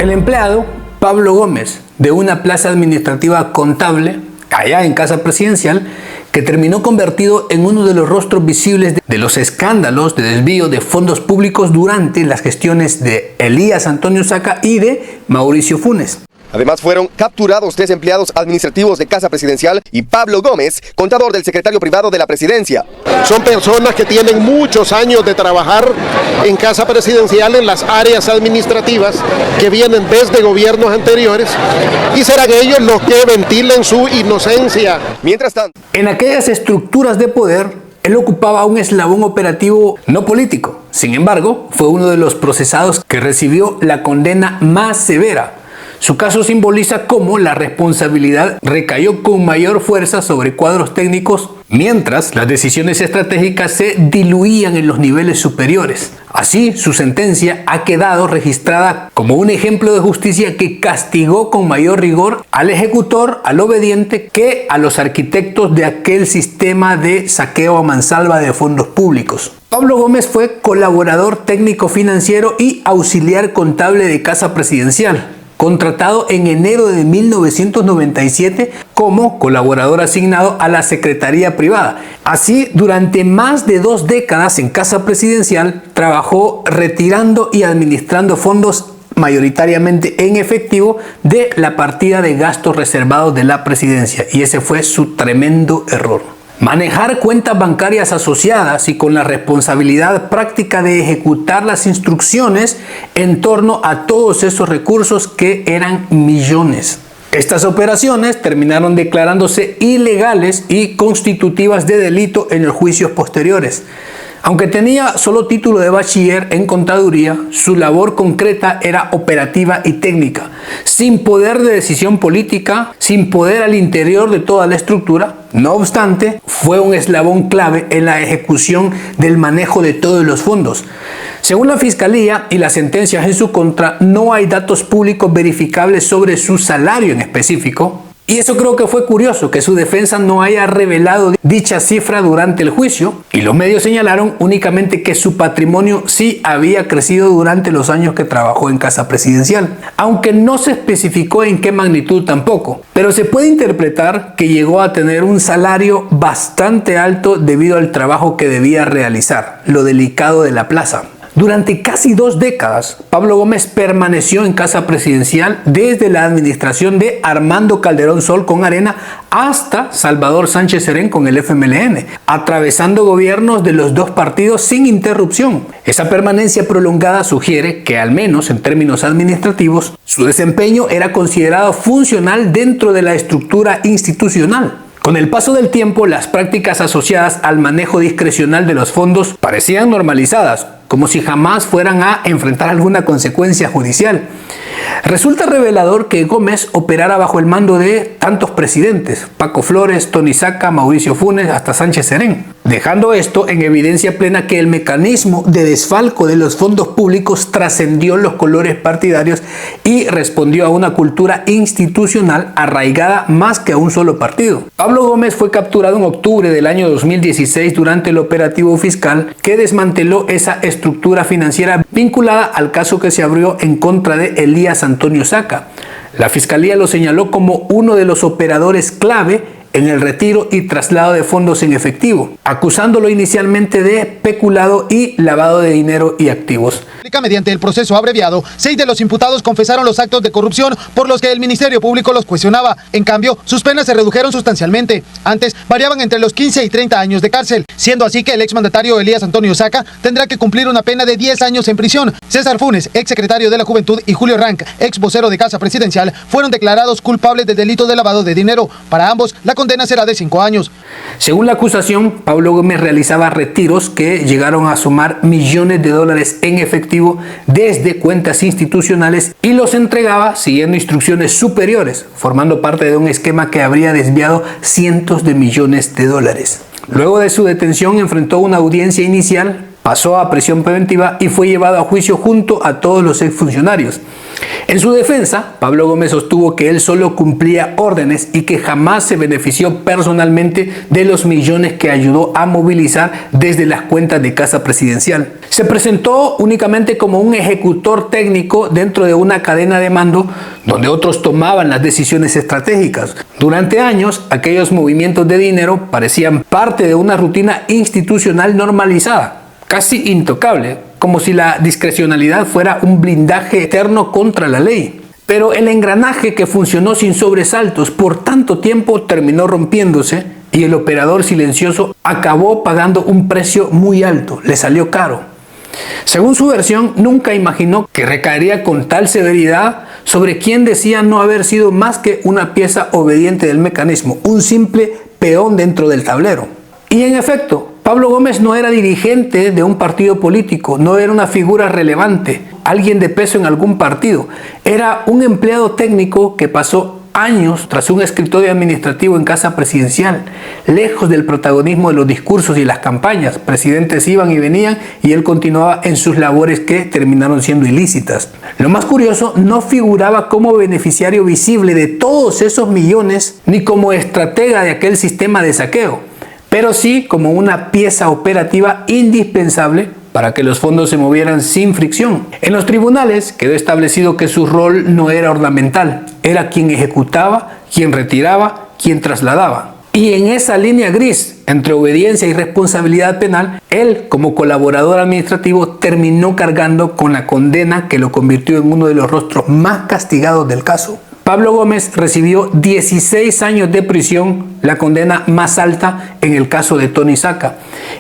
El empleado Pablo Gómez, de una plaza administrativa contable, allá en Casa Presidencial, que terminó convertido en uno de los rostros visibles de los escándalos de desvío de fondos públicos durante las gestiones de Elías Antonio Saca y de Mauricio Funes. Además fueron capturados 3 empleados administrativos de Casa Presidencial y Pablo Gómez, contador del secretario privado de la presidencia. Son personas que tienen muchos años de trabajar en Casa Presidencial en las áreas administrativas que vienen desde gobiernos anteriores y serán ellos los que ventilen su inocencia. Mientras tanto, en aquellas estructuras de poder, él ocupaba un eslabón operativo no político. Sin embargo, fue uno de los procesados que recibió la condena más severa. Su caso simboliza cómo la responsabilidad recayó con mayor fuerza sobre cuadros técnicos, mientras las decisiones estratégicas se diluían en los niveles superiores. Así, su sentencia ha quedado registrada como un ejemplo de justicia que castigó con mayor rigor al ejecutor, al obediente, que a los arquitectos de aquel sistema de saqueo a mansalva de fondos públicos. Pablo Gómez fue colaborador técnico financiero y auxiliar contable de Casa Presidencial, contratado en enero de 1997 como colaborador asignado a la Secretaría Privada. Así, durante más de 2 décadas en Casa Presidencial, trabajó retirando y administrando fondos mayoritariamente en efectivo de la partida de gastos reservados de la presidencia, y ese fue su tremendo error. Manejar cuentas bancarias asociadas y con la responsabilidad práctica de ejecutar las instrucciones en torno a todos esos recursos que eran millones. Estas operaciones terminaron declarándose ilegales y constitutivas de delito en los juicios posteriores. Aunque tenía solo título de bachiller en contaduría, su labor concreta era operativa y técnica, sin poder de decisión política, sin poder al interior de toda la estructura. No obstante, fue un eslabón clave en la ejecución del manejo de todos los fondos. Según la Fiscalía y las sentencias en su contra, no hay datos públicos verificables sobre su salario en específico. Y eso creo que fue curioso, que su defensa no haya revelado dicha cifra durante el juicio, y los medios señalaron únicamente que su patrimonio sí había crecido durante los años que trabajó en Casa Presidencial, aunque no se especificó en qué magnitud tampoco. Pero se puede interpretar que llegó a tener un salario bastante alto debido al trabajo que debía realizar, lo delicado de la plaza. Durante casi 2 décadas, Pablo Gómez permaneció en Casa Presidencial desde la administración de Armando Calderón Sol con Arena hasta Salvador Sánchez Serén con el FMLN, atravesando gobiernos de los 2 partidos sin interrupción. Esa permanencia prolongada sugiere que, al menos en términos administrativos, su desempeño era considerado funcional dentro de la estructura institucional. Con el paso del tiempo, las prácticas asociadas al manejo discrecional de los fondos parecían normalizadas, como si jamás fueran a enfrentar alguna consecuencia judicial. Resulta revelador que Gómez operara bajo el mando de tantos presidentes: Paco Flores, Tony Saca, Mauricio Funes, hasta Sánchez Serén, dejando esto en evidencia plena que el mecanismo de desfalco de los fondos públicos trascendió los colores partidarios y respondió a una cultura institucional arraigada más que a un solo partido. Pablo Gómez fue capturado en octubre del año 2016 durante el operativo fiscal que desmanteló esa estructura financiera vinculada al caso que se abrió en contra de Elías Antonio Saca. La Fiscalía lo señaló como uno de los operadores clave en el retiro y traslado de fondos en efectivo, acusándolo inicialmente de peculado y lavado de dinero y activos. Mediante el proceso abreviado, 6 de los imputados confesaron los actos de corrupción por los que el Ministerio Público los cuestionaba. En cambio, sus penas se redujeron sustancialmente. Antes variaban entre los 15 y 30 años de cárcel, siendo así que el exmandatario Elías Antonio Saca tendrá que cumplir una pena de 10 años en prisión. César Funes, exsecretario de la Juventud, y Julio Rank, ex vocero de Casa Presidencial, fueron declarados culpables del delito de lavado de dinero. Para ambos, la condena será de 5 años. Según la acusación, Pablo Gómez realizaba retiros que llegaron a sumar millones de dólares en efectivo desde cuentas institucionales y los entregaba siguiendo instrucciones superiores, formando parte de un esquema que habría desviado cientos de millones de dólares. Luego de su detención enfrentó una audiencia inicial, pasó a prisión preventiva y fue llevado a juicio junto a todos los exfuncionarios. En su defensa, Pablo Gómez sostuvo que él solo cumplía órdenes y que jamás se benefició personalmente de los millones que ayudó a movilizar desde las cuentas de Casa Presidencial. Se presentó únicamente como un ejecutor técnico dentro de una cadena de mando donde otros tomaban las decisiones estratégicas. Durante años, aquellos movimientos de dinero parecían parte de una rutina institucional normalizada, casi intocable, como si la discrecionalidad fuera un blindaje eterno contra la ley. Pero el engranaje que funcionó sin sobresaltos por tanto tiempo terminó rompiéndose y el operador silencioso acabó pagando un precio muy alto, le salió caro. Según su versión, nunca imaginó que recaería con tal severidad sobre quien decía no haber sido más que una pieza obediente del mecanismo, un simple peón dentro del tablero. Y en efecto, Pablo Gómez no era dirigente de un partido político, no era una figura relevante, alguien de peso en algún partido. Era un empleado técnico que pasó años tras un escritorio administrativo en Casa Presidencial, lejos del protagonismo de los discursos y las campañas. Presidentes iban y venían y él continuaba en sus labores que terminaron siendo ilícitas. Lo más curioso, no figuraba como beneficiario visible de todos esos millones ni como estratega de aquel sistema de saqueo, pero sí como una pieza operativa indispensable para que los fondos se movieran sin fricción. En los tribunales quedó establecido que su rol no era ornamental, era quien ejecutaba, quien retiraba, quien trasladaba. Y en esa línea gris entre obediencia y responsabilidad penal, él, como colaborador administrativo, terminó cargando con la condena que lo convirtió en uno de los rostros más castigados del caso. Pablo Gómez recibió 16 años de prisión, la condena más alta en el caso de Tony Saca,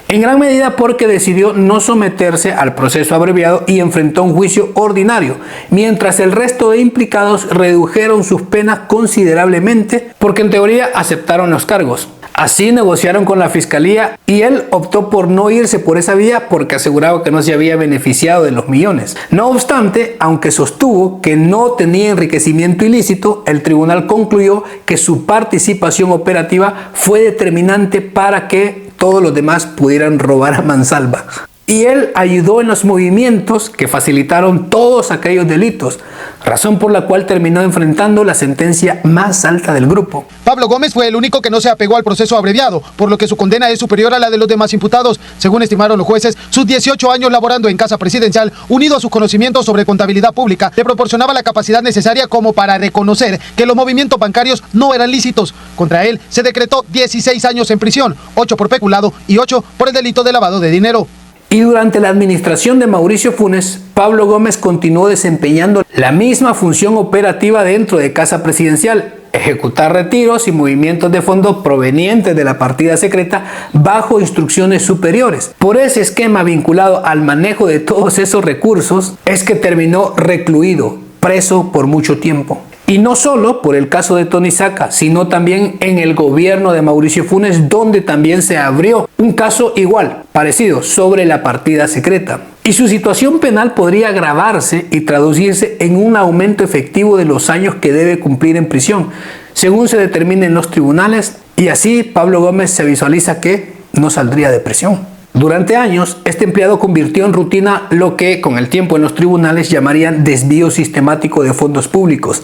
en gran medida porque decidió no someterse al proceso abreviado y enfrentó un juicio ordinario, mientras el resto de implicados redujeron sus penas considerablemente porque en teoría aceptaron los cargos. Así negociaron con la fiscalía y él optó por no irse por esa vía porque aseguraba que no se había beneficiado de los millones. No obstante, aunque sostuvo que no tenía enriquecimiento ilícito, el tribunal concluyó que su participación operativa fue determinante para que todos los demás pudieran robar a mansalva. Y él ayudó en los movimientos que facilitaron todos aquellos delitos, razón por la cual terminó enfrentando la sentencia más alta del grupo. Pablo Gómez fue el único que no se apegó al proceso abreviado, por lo que su condena es superior a la de los demás imputados. Según estimaron los jueces, sus 18 años laborando en Casa Presidencial, unido a sus conocimientos sobre contabilidad pública, le proporcionaba la capacidad necesaria como para reconocer que los movimientos bancarios no eran lícitos. Contra él se decretó 16 años en prisión, 8 por peculado y 8 por el delito de lavado de dinero. Y durante la administración de Mauricio Funes, Pablo Gómez continuó desempeñando la misma función operativa dentro de Casa Presidencial, ejecutar retiros y movimientos de fondos provenientes de la partida secreta bajo instrucciones superiores. Por ese esquema vinculado al manejo de todos esos recursos es que terminó recluido, preso por mucho tiempo. Y no solo por el caso de Tony Saca, sino también en el gobierno de Mauricio Funes, donde también se abrió un caso igual, parecido, sobre la partida secreta. Y su situación penal podría agravarse y traducirse en un aumento efectivo de los años que debe cumplir en prisión, según se determine en los tribunales, y así Pablo Gómez se visualiza que no saldría de prisión. Durante años, este empleado convirtió en rutina lo que con el tiempo en los tribunales llamarían desvío sistemático de fondos públicos.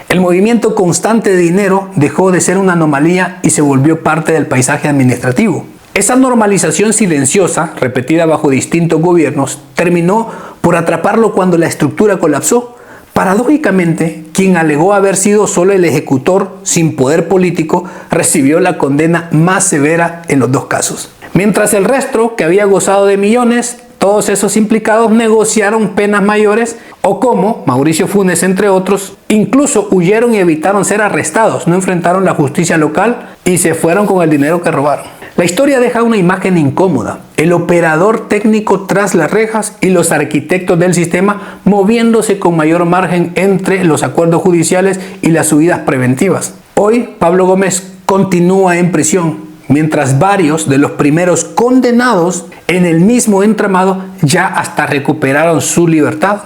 El movimiento constante de dinero dejó de ser una anomalía y se volvió parte del paisaje administrativo. Esa normalización silenciosa, repetida bajo distintos gobiernos, terminó por atraparlo cuando la estructura colapsó. Paradójicamente, quien alegó haber sido solo el ejecutor sin poder político, recibió la condena más severa en los dos casos. Mientras el resto, que había gozado de millones, todos esos implicados negociaron penas mayores o como Mauricio Funes, entre otros, incluso huyeron y evitaron ser arrestados, no enfrentaron la justicia local y se fueron con el dinero que robaron. La historia deja una imagen incómoda, el operador técnico tras las rejas y los arquitectos del sistema moviéndose con mayor margen entre los acuerdos judiciales y las subidas preventivas. Hoy Pablo Gómez continúa en prisión, mientras varios de los primeros condenados en el mismo entramado ya hasta recuperaron su libertad.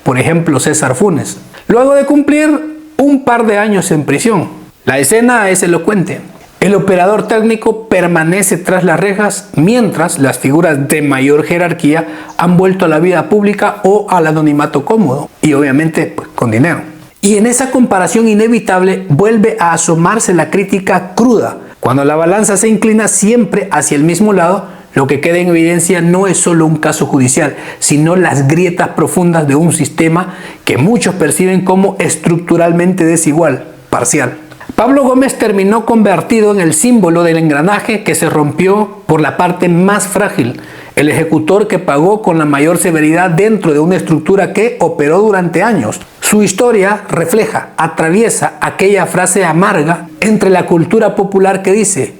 Por ejemplo, César Funes, luego de cumplir un par de años en prisión. La escena es elocuente. El operador técnico permanece tras las rejas mientras las figuras de mayor jerarquía han vuelto a la vida pública o al anonimato cómodo y obviamente pues, con dinero. Y en esa comparación inevitable vuelve a asomarse la crítica cruda. Cuando la balanza se inclina siempre hacia el mismo lado, lo que queda en evidencia no es solo un caso judicial, sino las grietas profundas de un sistema que muchos perciben como estructuralmente desigual, parcial. Pablo Gómez terminó convertido en el símbolo del engranaje que se rompió por la parte más frágil, el ejecutor que pagó con la mayor severidad dentro de una estructura que operó durante años. Su historia refleja, atraviesa aquella frase amarga entre la cultura popular que dice: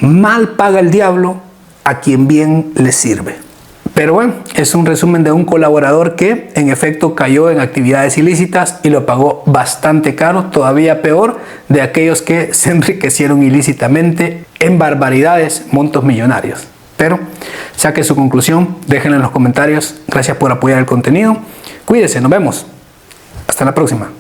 mal paga el diablo a quien bien le sirve. Pero bueno, es un resumen de un colaborador que en efecto cayó en actividades ilícitas y lo pagó bastante caro, todavía peor de aquellos que se enriquecieron ilícitamente en barbaridades, montos millonarios. Pero saque su conclusión, déjenla en los comentarios. Gracias por apoyar el contenido. Cuídense, nos vemos. Hasta la próxima.